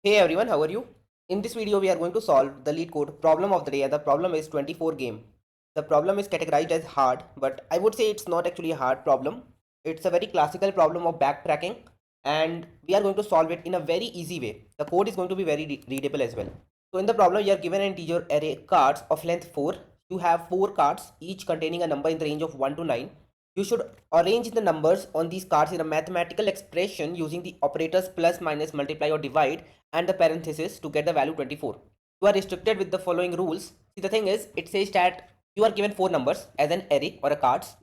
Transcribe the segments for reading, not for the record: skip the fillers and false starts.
Hey everyone, how are you? In this video, we are going to solve the Leetcode problem of the day, and the problem is 24 game. The problem is categorized as hard, but I would say it's not actually a hard problem. It's a very classical problem of backtracking, and we are going to solve it in a very easy way. The code is going to be very readable as well. So in the problem, you are given an integer array cards of length 4. You have 4 cards, each containing a number in the range of 1 to 9. You should arrange the numbers on these cards in a mathematical expression using the operators plus, minus, multiply or divide and the parenthesis to get the value 24. You are restricted with the following rules. See, the thing is, it says that you are given 4 numbers as an array or a cards.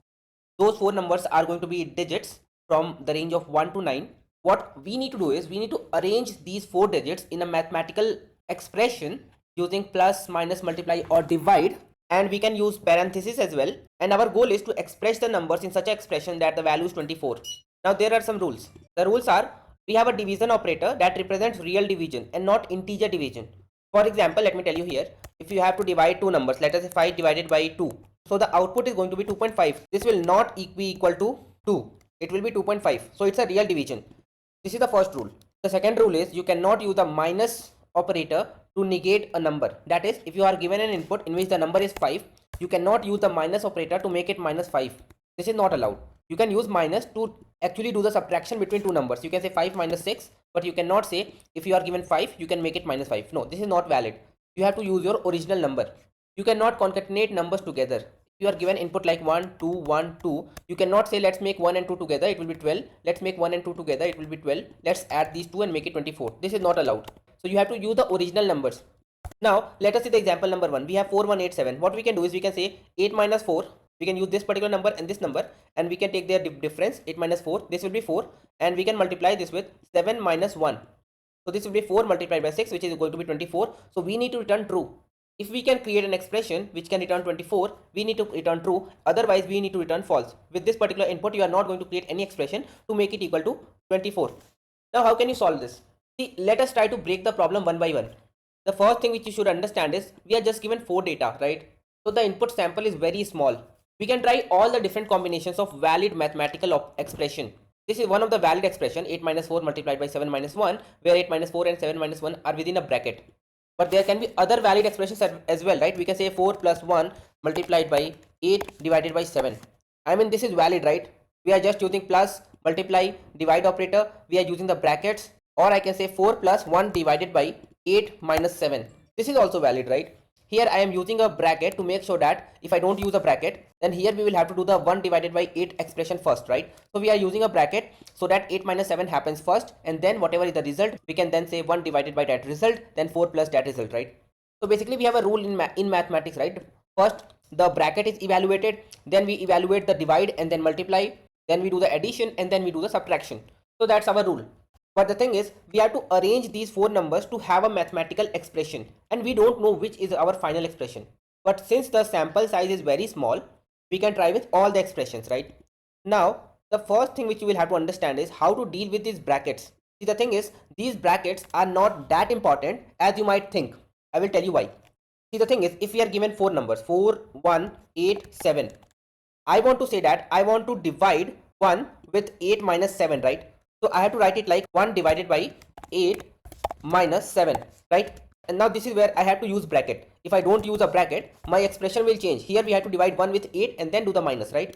Those 4 numbers are going to be digits from the range of 1 to 9. What we need to do is we need to arrange these 4 digits in a mathematical expression using plus, minus, multiply or divide, and we can use parentheses as well, and our goal is to express the numbers in such an expression that the value is 24. Now there are some rules. The rules are, we have a division operator that represents real division and not integer division. For example, let me tell you here, if you have to divide two numbers, let us say 5 divided by 2, so the output is going to be 2.5. This will not be equal to 2, it will be 2.5, so it's a real division. This is the first rule. The second rule is you cannot use the minus operator to negate a number. That is, if you are given an input in which the number is 5, you cannot use the minus operator to make it minus 5. This is not allowed. You can use minus to actually do the subtraction between two numbers. You can say 5 minus 6, but you cannot say if you are given 5, you can make it minus 5. No, this is not valid. You have to use your original number. You cannot concatenate numbers together. If you are given input like 1, 2, 1, 2, you cannot say let's make 1 and 2 together, it will be 12. Let's make 1 and 2 together, it will be 12. Let's add these two and make it 24. This is not allowed. So you have to use the original numbers. Now let us see the example number 1. We have 4187. What we can do is we can say 8 minus 4. We can use this particular number and this number, and we can take their difference. 8 minus 4, this will be 4, and we can multiply this with 7 minus 1. So this will be 4 multiplied by 6, which is going to be 24. So we need to return true. If we can create an expression which can return 24, we need to return true. Otherwise, we need to return false. With this particular input, you are not going to create any expression to make it equal to 24. Now, how can you solve this? See, let us try to break the problem one by one. The first thing which you should understand is we are just given 4 data, right? So the input sample is very small. We can try all the different combinations of valid mathematical expression. This is one of the valid expression, 8 minus 4 multiplied by 7 minus 1, where 8 minus 4 and 7 minus 1 are within a bracket. But there can be other valid expressions as well, right? We can say 4 plus 1 multiplied by 8 divided by 7. I mean, this is valid, right? We are just using plus, multiply, divide operator. We are using the brackets. Or I can say 4 plus 1 divided by 8 minus 7. This is also valid, right? Here I am using a bracket to make sure that if I don't use a bracket, then here we will have to do the 1 divided by 8 expression first, right? So we are using a bracket so that 8 minus 7 happens first, and then whatever is the result, we can then say 1 divided by that result, then 4 plus that result, right? So basically we have a rule in mathematics, right? First the bracket is evaluated, then we evaluate the divide and then multiply, then we do the addition, and then we do the subtraction. So that's our rule. But the thing is, we have to arrange these 4 numbers to have a mathematical expression, and we don't know which is our final expression. But since the sample size is very small, we can try with all the expressions, right? Now, the first thing which you will have to understand is how to deal with these brackets. See, the thing is, these brackets are not that important as you might think. I will tell you why. See, the thing is, if we are given 4 numbers, 4, 1, 8, 7, I want to say that I want to divide 1 with 8 minus 7, right? So I have to write it like 1 divided by 8 minus 7, right? And now this is where I have to use bracket. If I don't use a bracket, my expression will change. Here we have to divide 1 with 8 and then do the minus, right?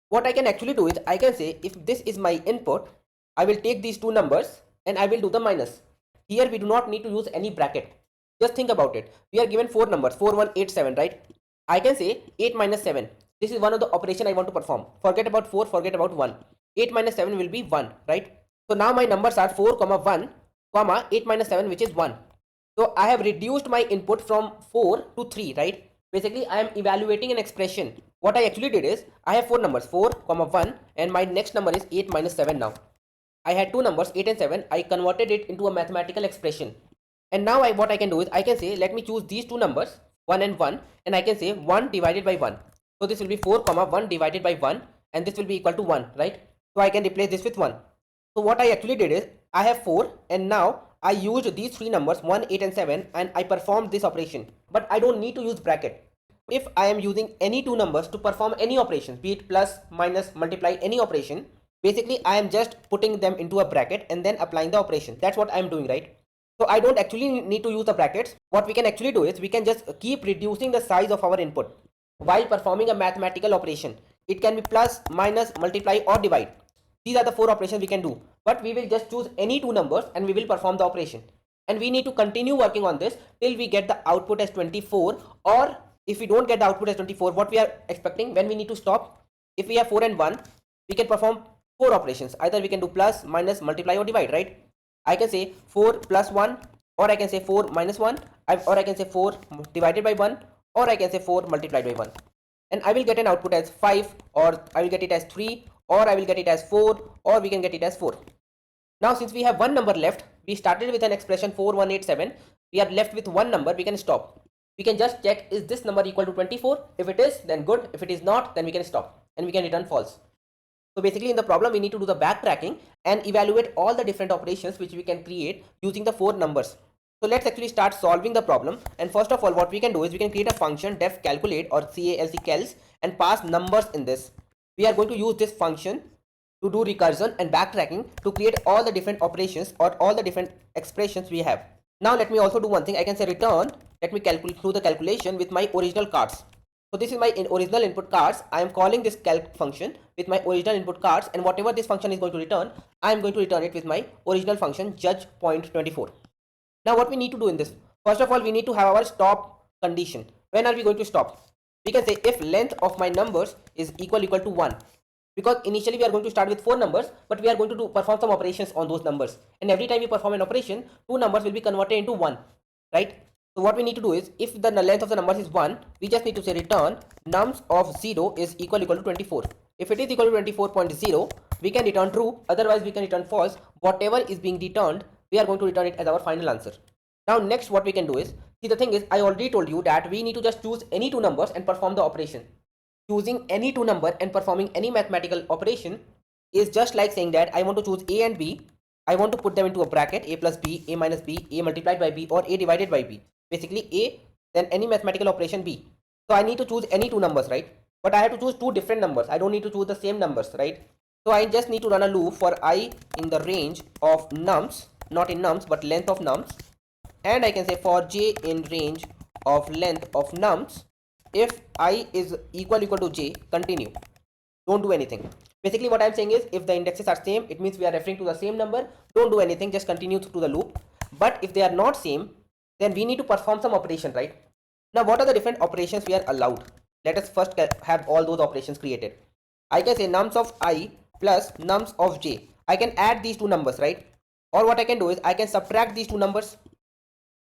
What I can actually do is I can say if this is my input, I will take these two numbers and I will do the minus. Here we do not need to use any bracket. Just think about it. We are given 4 numbers, 4, 1, 8, 7, right? I can say 8 minus 7. This is one of the operation I want to perform. Forget about 4, forget about 1. 8 minus 7 will be 1, right? So now my numbers are 4, 1, 8 minus 7, which is 1. So I have reduced my input from 4 to 3, right? Basically, I am evaluating an expression. What I actually did is, I have 4 numbers, 4, 1, and my next number is 8 minus 7 now. I had 2 numbers, 8 and 7. I converted it into a mathematical expression. And now what I can do is, I can say, let me choose these two numbers, 1 and 1, and I can say 1 divided by 1. So this will be 4, 1 divided by 1, and this will be equal to 1, right? So I can replace this with 1. So what I actually did is, I have 4 and now I used these three numbers 1, 8 and 7 and I performed this operation. But I don't need to use bracket. If I am using any two numbers to perform any operation, be it plus, minus, multiply, any operation, basically I am just putting them into a bracket and then applying the operation. That's what I am doing, right? So I don't actually need to use the brackets. What we can actually do is we can just keep reducing the size of our input while performing a mathematical operation. It can be plus, minus, multiply or divide. These are the 4 operations we can do, but we will just choose any 2 numbers and we will perform the operation. And we need to continue working on this till we get the output as 24, or if we don't get the output as 24, what we are expecting, when we need to stop. If we have 4 and 1, we can perform 4 operations. Either we can do plus, minus, multiply or divide, right? I can say 4 plus 1, or I can say 4 minus 1, or I can say 4 divided by 1, or I can say 4 multiplied by 1. And I will get an output as 5, or I will get it as 3, or I will get it as 4, or we can get it as 4. Now since we have one number left, we started with an expression 4187, we are left with one number, we can stop. We can just check, is this number equal to 24? If it is, then good. If it is not, then we can stop and we can return false. So basically in the problem we need to do the backtracking and evaluate all the different operations which we can create using the 4 numbers. So let's actually start solving the problem. And first of all, what we can do is we can create a function def calculate or calc and pass numbers in this. We are going to use this function to do recursion and backtracking to create all the different operations or all the different expressions we have. Now let me also do one thing. I can say return, let me do the calculation with my original cards. So this is my original input cards. I am calling this calc function with my original input cards, and whatever this function is going to return, I am going to return it with my original function judge point 24. Now what we need to do in this, first of all we need to have our stop condition. When are we going to stop? We can say if length of my numbers is equal to 1, because initially we are going to start with 4 numbers, but we are going to perform some operations on those numbers, and every time we perform an operation, 2 numbers will be converted into 1, right? So what we need to do is, if the length of the numbers is 1, we just need to say return nums of 0 is equal to 24. If it is equal to 24.0, we can return true, otherwise we can return false. Whatever is being returned, we are going to return it as our final answer. Now next what we can do is, see the thing is, I already told you that we need to just choose any 2 numbers and perform the operation. Choosing any 2 number and performing any mathematical operation is just like saying that I want to choose A and B. I want to put them into a bracket, A plus B, A minus B, A multiplied by B, or A divided by B. Basically A, then any mathematical operation B. So I need to choose any 2 numbers, right? But I have to choose 2 different numbers. I don't need to choose the same numbers, right? So I just need to run a loop for I in the range of nums, not in nums, but length of nums. And I can say for j in range of length of nums, if I is equal to j, continue. Don't do anything. Basically what I'm saying is, if the indexes are same, it means we are referring to the same number. Don't do anything, just continue through the loop. But if they are not same, then we need to perform some operation, right? Now what are the different operations we are allowed? Let us first have all those operations created. I can say nums of I plus nums of j. I can add these 2 numbers, right? Or what I can do is I can subtract these 2 numbers.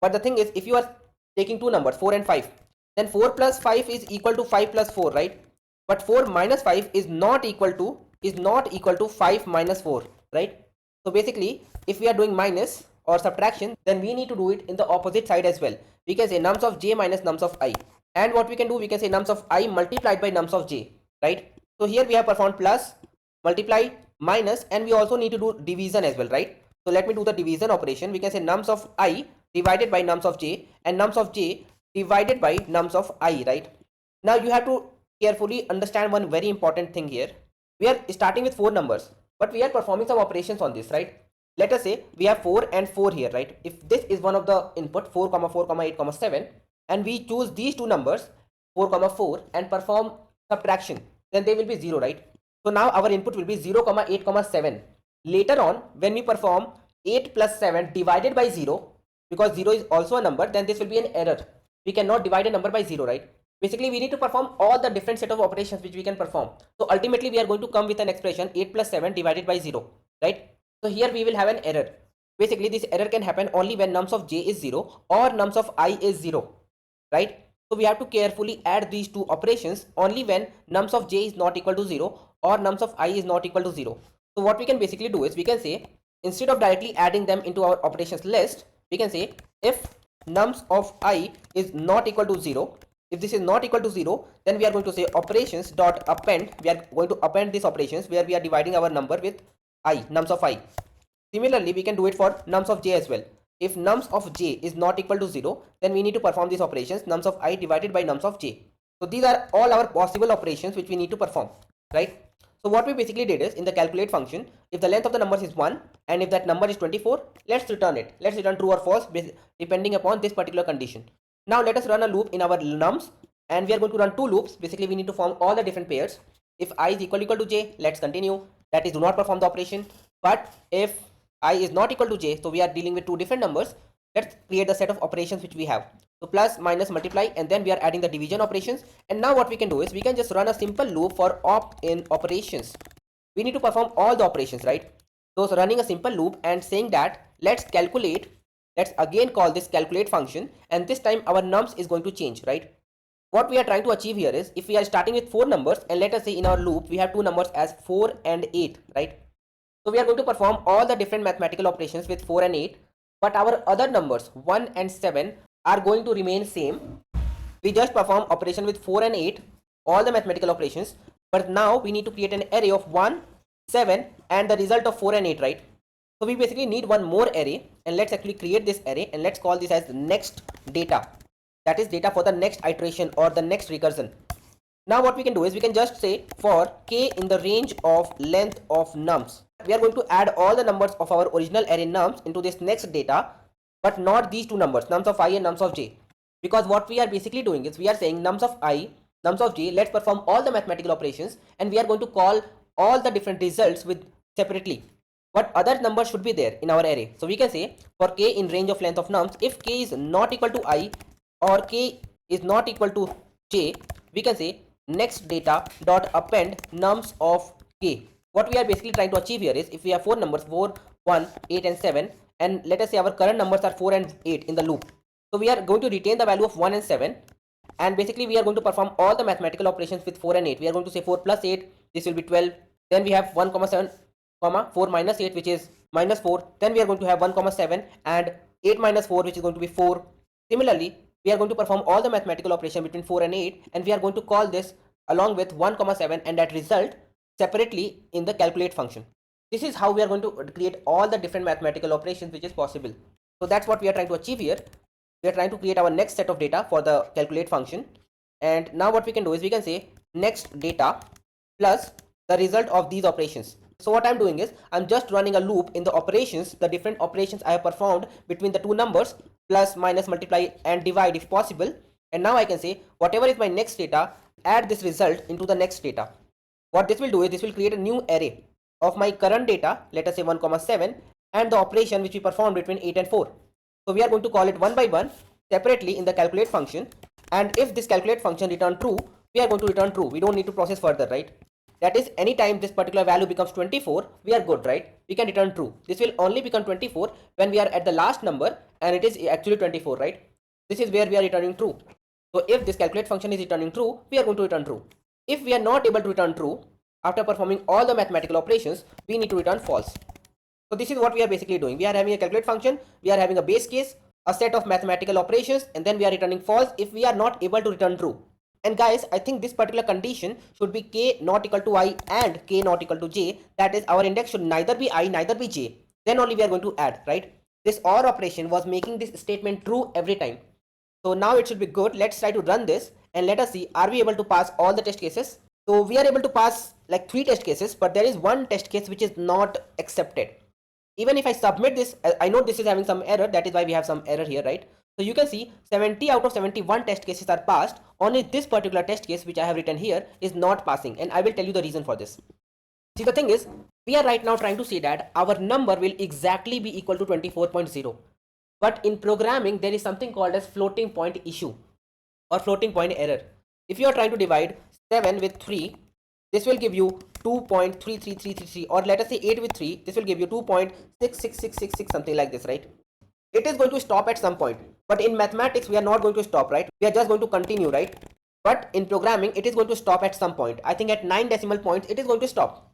But the thing is, if you are taking 2 numbers 4 and 5, then 4 plus 5 is equal to 5 plus 4, right? But 4 minus 5 is not equal to 5 minus 4, right? So basically if we are doing minus or subtraction, then we need to do it in the opposite side as well. We can say nums of j minus nums of I, and what we can do, we can say nums of I multiplied by nums of j, right? So here we have performed plus, multiply, minus, and we also need to do division as well, right? So let me do the division operation. We can say nums of I divided by nums of j, and nums of j divided by nums of I, right? Now you have to carefully understand one very important thing here. We are starting with 4 numbers, but we are performing some operations on this, right? Let us say we have 4 and 4 here, right? If this is one of the input 4, 4, 8, 7, and we choose these 2 numbers 4, 4 and perform subtraction, then they will be 0, right? So now our input will be 0, 8, 7. Later on, when we perform 8 plus 7 divided by 0, because 0 is also a number, then this will be an error. We cannot divide a number by 0, right? Basically we need to perform all the different set of operations which we can perform. So ultimately we are going to come with an expression 8 plus 7 divided by 0, right? So here we will have an error. Basically this error can happen only when nums of j is 0 or nums of I is 0, right? So we have to carefully add these 2 operations only when nums of j is not equal to 0 or nums of I is not equal to 0. So what we can basically do is, we can say, instead of directly adding them into our operations list, we can say if nums of I is not equal to 0, if this is not equal to 0, then we are going to say operations dot append. We are going to append these operations where we are dividing our number with I, nums of I. Similarly, we can do it for nums of j as well. If nums of j is not equal to 0, then we need to perform these operations, nums of I divided by nums of j. So these are all our possible operations which we need to perform, right? So what we basically did is, in the calculate function, if the length of the numbers is 1 and if that number is 24, let's return it. Let's return true or false depending upon this particular condition. Now let us run a loop in our nums, and we are going to run two loops. Basically we need to form all the different pairs. If I is equal to j, let's continue. That is, do not perform the operation. But if I is not equal to j, so we are dealing with two different numbers. Let's create the set of operations which we have. So plus, minus, multiply, and then we are adding the division operations. And now what we can do is we can just run a simple loop for opt-in operations. We need to perform all the operations, right? So running a simple loop and saying that let's calculate, let's again call this calculate function, and this time our nums is going to change, right? What we are trying to achieve here is, if we are starting with 4 numbers, and let us say in our loop we have two numbers as 4 and 8, right? So we are going to perform all the different mathematical operations with 4 and 8, but our other numbers 1 and 7 are going to remain same. We just perform operation with 4 and 8, all the mathematical operations, but now we need to create an array of 1, 7 and the result of 4 and 8, right? So we basically need one more array, and let's actually create this array, and let's call this as next data. That is data for the next iteration or the next recursion. Now what we can do is we can just say for k in the range of length of nums. We are going to add all the numbers of our original array nums into this next data, but not these two numbers, nums of I and nums of j. Because what we are basically doing is we are saying nums of I, nums of j, let's perform all the mathematical operations, and we are going to call all the different results with separately. What other numbers should be there in our array? So we can say for k in range of length of nums, if k is not equal to I or k is not equal to j, we can say next data dot append nums of k. What we are basically trying to achieve here is, if we have four numbers 4, 1, 8 and 7, and let us say our current numbers are 4 and 8 in the loop, so we are going to retain the value of 1 and 7, and basically we are going to perform all the mathematical operations with 4 and 8. We are going to say 4 plus 8, this will be 12, then we have 1 7 4 minus 8, which is minus 4, then we are going to have 1 7 and 8 minus 4, which is going to be 4. Similarly, we are going to perform all the mathematical operation between 4 and 8, and we are going to call this along with 1 7 and that result separately in the calculate function. This is how we are going to create all the different mathematical operations which is possible. So that's what we are trying to achieve here. We are trying to create our next set of data for the calculate function, and now what we can do is we can say next data plus the result of these operations. So what I'm doing is I'm just running a loop in the operations, the different operations I have performed between the two numbers, plus, minus, multiply and divide if possible, and now I can say whatever is my next data, add this result into the next data. What this will do is this will create a new array of my current data, let us say 1 7, and the operation which we performed between 8 and 4. So we are going to call it one by one separately in the calculate function, and if this calculate function return true, we are going to return true. We don't need to process further, right? That is, anytime this particular value becomes 24, we are good, right? We can return true. This will only become 24 when we are at the last number and it is actually 24, right? This is where we are returning true. So if this calculate function is returning true, we are going to return true. If we are not able to return true after performing all the mathematical operations, we need to return false. So this is what we are basically doing. We are having a calculate function, we are having a base case, a set of mathematical operations, and then we are returning false if we are not able to return true. And guys, I think this particular condition should be k not equal to I and k not equal to j. That is, our index should neither be I neither be j. Then only we are going to add, right? This OR operation was making this statement true every time. So now it should be good. Let's try to run this and let us see, are we able to pass all the test cases? So we are able to pass like 3 test cases, but there is one test case which is not accepted. Even if I submit this, I know this is having some error, that is why we have some error here, right? So you can see 70 out of 71 test cases are passed. Only this particular test case which I have written here is not passing, and I will tell you the reason for this. See, the thing is, we are right now trying to say that our number will exactly be equal to 24.0. But in programming, there is something called as floating point issue or floating point error. If you are trying to divide 7 with 3, this will give you 2.33333, or let us say 8 with 3, this will give you 2.66666, something like this, right? It is going to stop at some point, but in mathematics we are not going to stop, right? We are just going to continue, right? But in programming it is going to stop at some point. I think at 9 decimal points it is going to stop.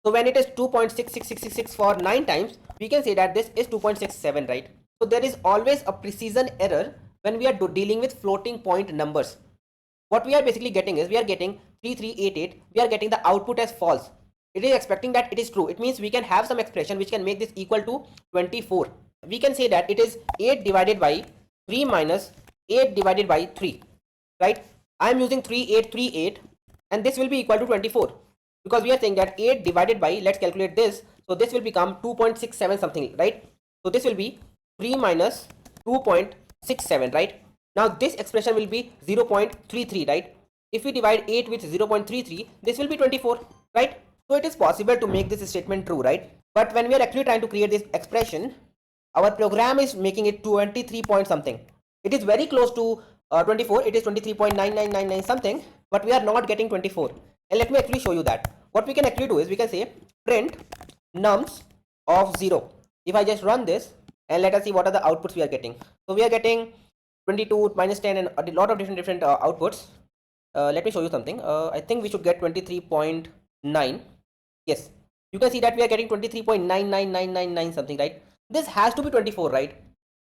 So when it is 2.66666 for 9 times, we can say that this is 2.67, right? So there is always a precision error when we are dealing with floating point numbers. What we are basically getting is, we are getting 3388, we are getting the output as false. It is expecting that it is true. It means we can have some expression which can make this equal to 24. We can say that it is 8 divided by 3 minus 8 divided by 3, right? I am using 3838 and this will be equal to 24. because we are saying that 8 divided by, let's calculate this, so this will become 2.67 something, right? So this will be 3 minus 2.67, right? Now this expression will be 0.33, right? If we divide 8 with 0.33, this will be 24, right? So it is possible to make this statement true, right? But when we are actually trying to create this expression, our program is making it 23 point something. It is very close to 24. It is 23.9999 something, but we are not getting 24. And let me actually show you that. What we can actually do is we can say print nums of 0. If I just run this and let us see what are the outputs we are getting. So we are getting 22 minus 10 and a lot of different outputs. Let me show you something. I think we should get 23.9. Yes, you can see that we are getting 23.99999 something, right? This has to be 24, right?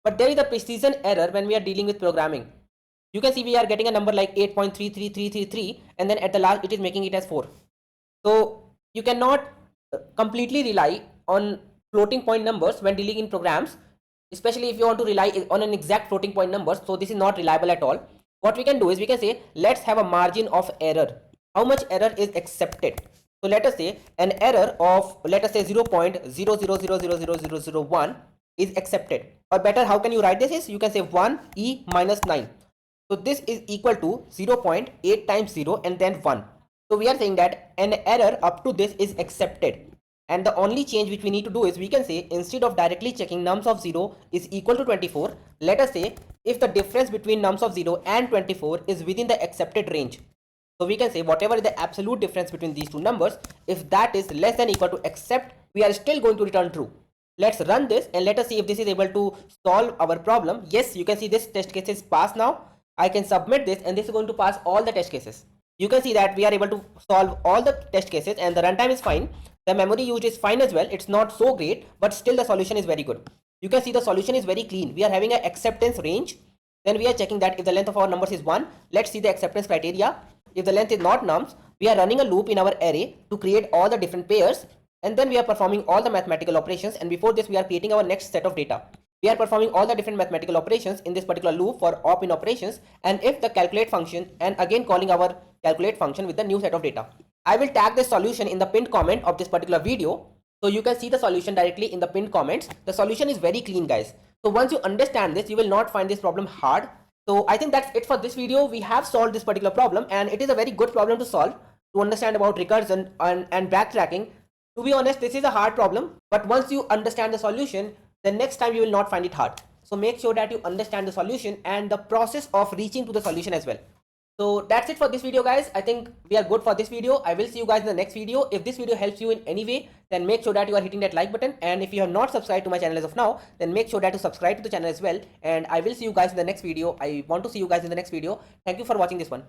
But there is a precision error when we are dealing with programming. You can see we are getting a number like 8.33333 and then at the last it is making it as 4. So you cannot completely rely on floating point numbers when dealing in programs, especially if you want to rely on an exact floating point numbers. So this is not reliable at all. What we can do is we can say let's have a margin of error. How much error is accepted? So let us say an error of, let us say 0.0000001 is accepted, or better, how can you write this is you can say 1e minus 9. So this is equal to 0.8 times 0 and then 1. So we are saying that an error up to this is accepted, and the only change which we need to do is we can say instead of directly checking nums of 0 is equal to 24, let us say if the difference between nums of 0 and 24 is within the accepted range. So we can say whatever is the absolute difference between these two numbers, if that is less than equal to accept, we are still going to return true. Let's run this and let us see if this is able to solve our problem. Yes, you can see this test case is passed now. I can submit this and this is going to pass all the test cases. You can see that we are able to solve all the test cases and the runtime is fine. The memory used is fine as well. It's not so great, but still the solution is very good. You can see the solution is very clean. We are having an acceptance range. Then we are checking that if the length of our numbers is 1, let's see the acceptance criteria. If the length is not nums, we are running a loop in our array to create all the different pairs, and then we are performing all the mathematical operations, and before this we are creating our next set of data. We are performing all the different mathematical operations in this particular loop for op in operations, and if the calculate function, and again calling our calculate function with the new set of data. I will tag this solution in the pinned comment of this particular video, so you can see the solution directly in the pinned comments. The solution is very clean, guys. So once you understand this, you will not find this problem hard. So I think that's it for this video. We have solved this particular problem and it is a very good problem to solve, to understand about recursion and backtracking. To be honest, this is a hard problem, but once you understand the solution, the next time you will not find it hard. So make sure that you understand the solution and the process of reaching to the solution as well. So that's it for this video, guys. I think we are good for this video. I will see you guys in the next video. If this video helps you in any way, then make sure that you are hitting that like button. And if you have not subscribed to my channel as of now, then make sure that you subscribe to the channel as well. And I will see you guys in the next video. I want to see you guys in the next video. Thank you for watching this one.